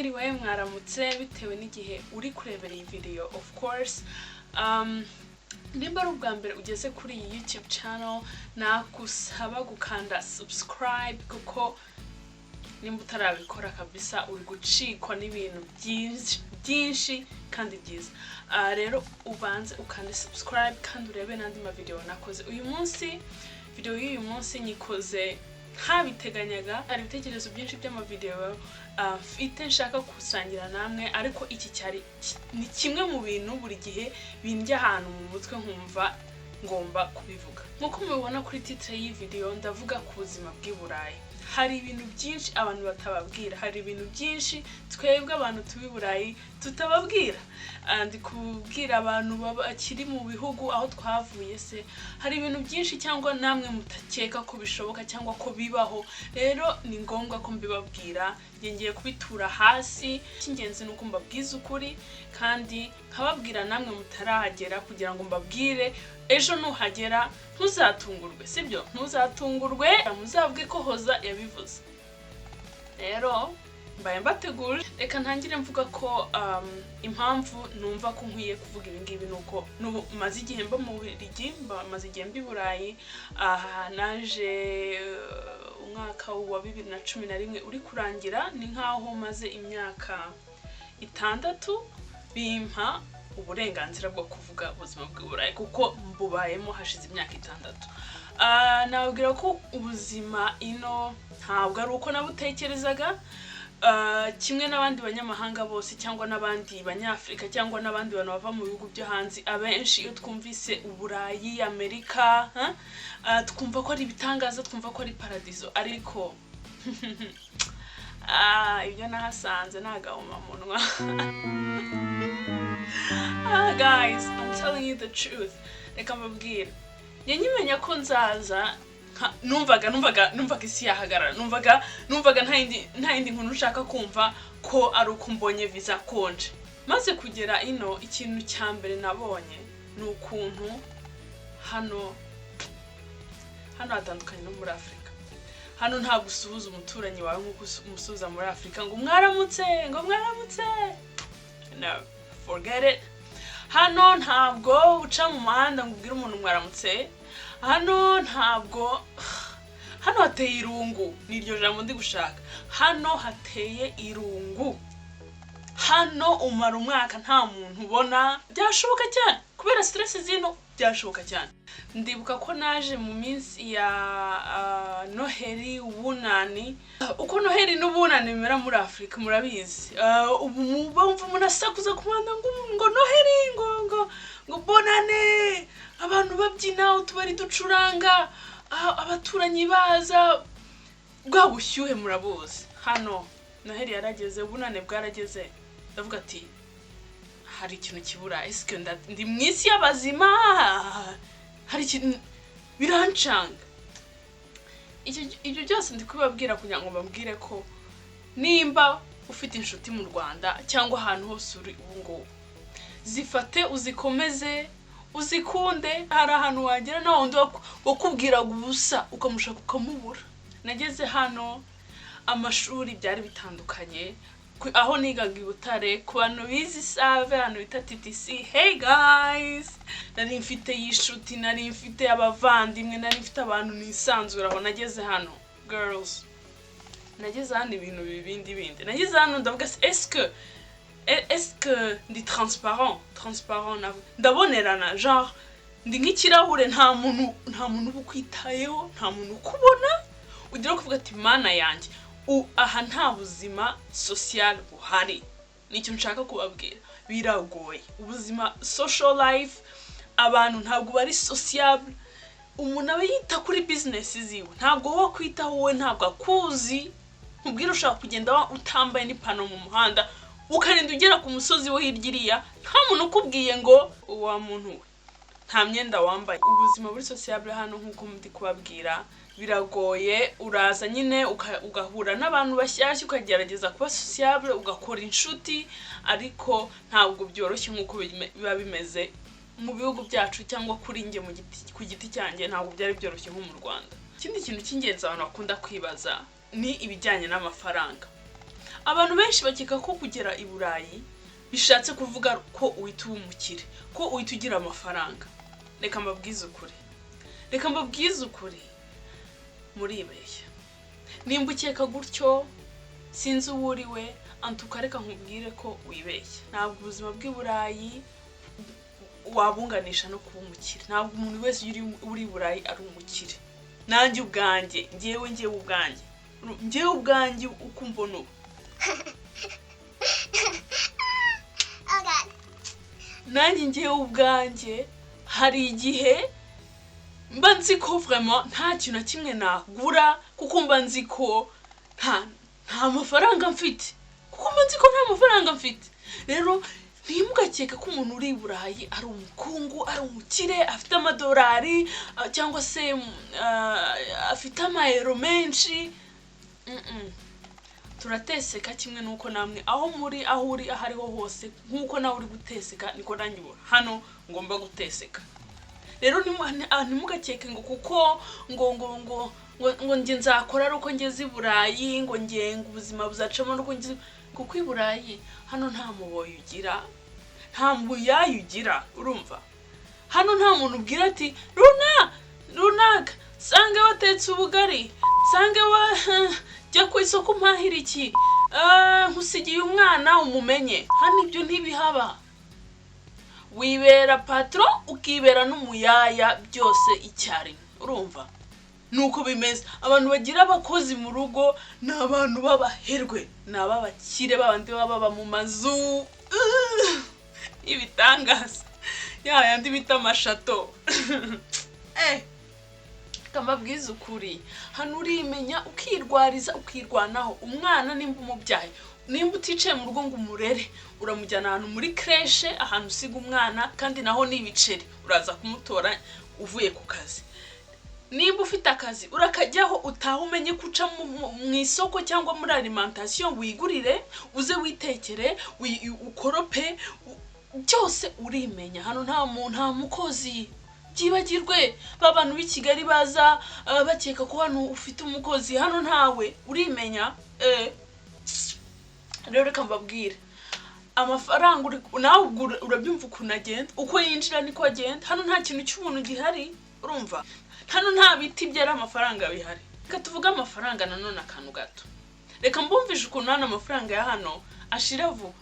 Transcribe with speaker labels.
Speaker 1: mwiriwe mwaramutse bitewe n'igihe uri kurebera iyi video. Of course nimba ari ubwa mbere ugeze kuri iyi YouTube channel nagusaba gukanda subscribe kuko nimba utarabikora kabisa uri gucikwa n'ibintu byinshi kandi byiza. Rero ubanze ukande subscribe kandi urebe n'andi ma video nakoze uyu munsi. Video y'uyu munsi nyikoze ntabiteganyaga, hari ibitekerezo byinshi by'ama video mfite nshaka gusangira namwe, ariko iki cyari ni kimwe mu bintu buri gihe bindya ahantu mu mutwe nkumva ngomba kubivuga. Nkuko mubibona kuri titre y'iyi video ndavuga ku buzima bw'i Burayi. Hari ibintu byinshi abantu batababwira, hari ibintu byinshi twebwe abantu tubi Burayi tutababwira. Ndi kubwira abantu bakiri mu bihugu aho twavuye se, hari ibintu byinshi cyangwa namwe mutakeka ko bishoboka cyangwa ko bibaho. Rero ni ngombwa ko mbibabwira, ngiye kubitura hasi. Cy'ingenzi nuko mbabwiza ukuri kandi nkababwira namwe mutarahagera kugira ngo mbabwire ejo nuhagera ntuzatungurwe, sibyo? Ntuzatungurwe, muzavuge ko Hoza yabivuze. Rero mbaye mbateguje, reka ntangire mvuga ko impamvu numva ko nkwiye kuvuga ibi ngibi nuko maze igihe mba mu Bubiligi, maze igihe mbi Burayi. Naje umwaka wa 2011 uri kurangira, ni nkaho maze imyaka 6 bimpa uburenganzira bwo kuvuga ubuzima bw'i Burayi kuko mbubayemo hashize imyaka 6. Nababwira ko ubuzima ino ntabwo ari uko nabutekerezaga, kimwe n'abandi banyamahanga bose cyangwa n'abandi banyafrika cyangwa n'abandi bantu bava mu bihugu byo hanze. Abenshi iyo twumvise Uburayi, Amerika, twumva ko ari ibitangaza, twumva ko ari paradiso, ariko ibyo nahasanze nagahuma munwa. Guys, I'm telling you the truth. Reka mbabwira, nyimenya ko nzaza numvaga isi yahagarara, numvaga nta yindi nkuru nshaka kumva ko ari uko mbonye visa konje. Maze kugera ino, ikintu cya mbere nabonye ni ukuntu hano hatandukanye no muri Afrika. Hano nta gusuhuza umuturanyi wawe nk'uko umusuhuza muri Afrika ngo mwaramutse. No, forget it. Hano ntabwo uca mu muhanda ngo ubwire umuntu mwaramutse. Hano hateye irungu, niryo jambo ndi gushaka. Hano hateye irungu. Hano umara umwaka nta muntu ubona. Byashoboka cyane kubera stress zino, byashoboka cyane. Ndibuka ko naje mu minsi ya Noheli, ubunani. Uko Noheli n'ubunani bimera muri Afrika murabizi. Ubu bumva munasakuza kumanda ngo Noheli ngo bonane, abantu babyina, utubari ducuranga, abaturanyi baza, bwa bushyuhe murabuzi. Hano Noheli yarageze, ubunane bwarageze, ndavuga ati hari ikintu kibura. Eske ndi mu isi y'abazima? Hari ikintu birancanga. Ibyo byose ndi kubabwira kugira ngo mbabwire ko nimba ufite inshuti mu Rwanda cyangwa ahantu hose uri ubu ngubu, zifate uzikomeze uzikunde. Hari ahantu wagera na wundi wakubwira gusa ukamushaka ukamubura. Nageze hano, amashuri byari bitandukanye. Aho nigaga i Butare, ku bantu bizi save hano bita TTC. Hey guys, nari mfite yishuti, nari mfite abavandimwe, nari mfite abantu nisanzura. Aho nageze hano girls, nageze hano ibintu bindi. Nageze hano ndavuga est-ce que ndi transparent ndabonerana, genre ndi nk'ikirahure, nta muntu ubukwitayeho, nta muntu ukubona ugira kuvuga ati mana yanjye aha nta buzima social buhari. Nicyo nshaka kubabwira, biragoye ubuzima, social life. Abantu ntabwo bari sociable. Umuntu aba yita kuri business ziwe, ntabwo wo kwitaho, wowe ntabwo akuzi. Nkubwira ushaka kugenda utambaye n'ipano mu muhanda, ukarinda ugera ku musozi wo hirya, nta muntu ukubwiye ngo wa muntu we nta myenda wambaye. Ubuzima buri sociable hano nk'uko ndi kubabwira biragoye. Uraza nyine ugahura n'abantu bashyashya, ukagerageza kuba sociable, ugakora inshuti, ariko ntabwo byoroshye nk'uko biba bimeze mu bihugu byacu cyangwa kuri nge ku giti cyanjye. Ntabwo byari byoroshye nko mu Rwanda. Ikindi kintu cy'ingenzi abantu bakunda kwibaza ni ibijyanye n'amafaranga. abantu benshi bakeka ko kugera i Burayi bishatse kuvuga ko uhita umukire, ko uhita ugira amafaranga. Reka mbabwize ukuri muribeshya. Nimba ukeka gutyo sinzi uwuriwe, antukareka nkubwire ko wibeshya. Ntabwo ubuzima bw'i Burayi wabunganisha no kuba umukire. Ntabwo umuntu wese uri i Burayi ari umukire. Nanjye ubwanjye, njyewe ubwanjye uko mbona ubu. Nanjye njyewe ubwanjye hari igihe mba nzi ko vraiment nta kintu na kimwe nagura, kuko mba nzi ko nta mafaranga mfite. Rero ntimugakeka ko umuntu uri i Burayi ari umukungu, ari umukire, afite amadolari cyangwa se afite amayero menshi. Turateseka kimwe nuko namwe aho muri aho uri ahariho hose, nkuko nawe uri guteseka niko nanjye hano ngomba guteseka. Rero ntimugakeke ngo kuko ngo nge nzakora ari uko ngeze i Burayi, ngo ubuzima buzacamo nuko ngeze, kuko i Burayi hano nta muboyi ugira, nta muyayi ugira. Urumva, hano nta muntu ubwira ati runaka sange watetse ubugari, sange jya ku isoko mpahira iki, nkusigiye umwana umumenye. Hano ibyo ntibihaba. Wibera patro ukibera n'umuyaya byose icyarimwe. Urumva, nuko bimeze. Abantu bagira abakozi mu rugo ni abantu b'abaherwe, ni ab'abakire, babandi baba mu mazu ibitangaza yandi bita amashato. Kamabwiza ukuri, hano urimenya ukirwariza ukirwanaho. Umwana nimba umubyaye, nimba uticaye mu rugo ngo umurere, uramujyana ahantu muri crèche, ahantu usiga umwana, kandi naho n'ibiceri uraza kumutora uvuye ku kazi. Nimba ufite akazi urakajyaho, utaha umenye kuca mu isoko cyangwa muri alimentation, wigurire uze witekere, ukorope, byose urimenya. Hano nta mukozi. Byibagirwe, babantu b'i Kigali baza bakeka ko hano ufite umukozi, hano ntawe. Urimenya. Rero reka mbabwire, amafaranga nawe urabyumva ukuntu agenda, uko yinjira niko agenda. Hano nta kintu cy'umuntu gihari. Urumva, hano nta biti byera amafaranga bihari. Reka tuvuge amafaranga nanone akantu gato. Reka mbumvishe ukuntu hano amafaranga ya hano ashira vuba.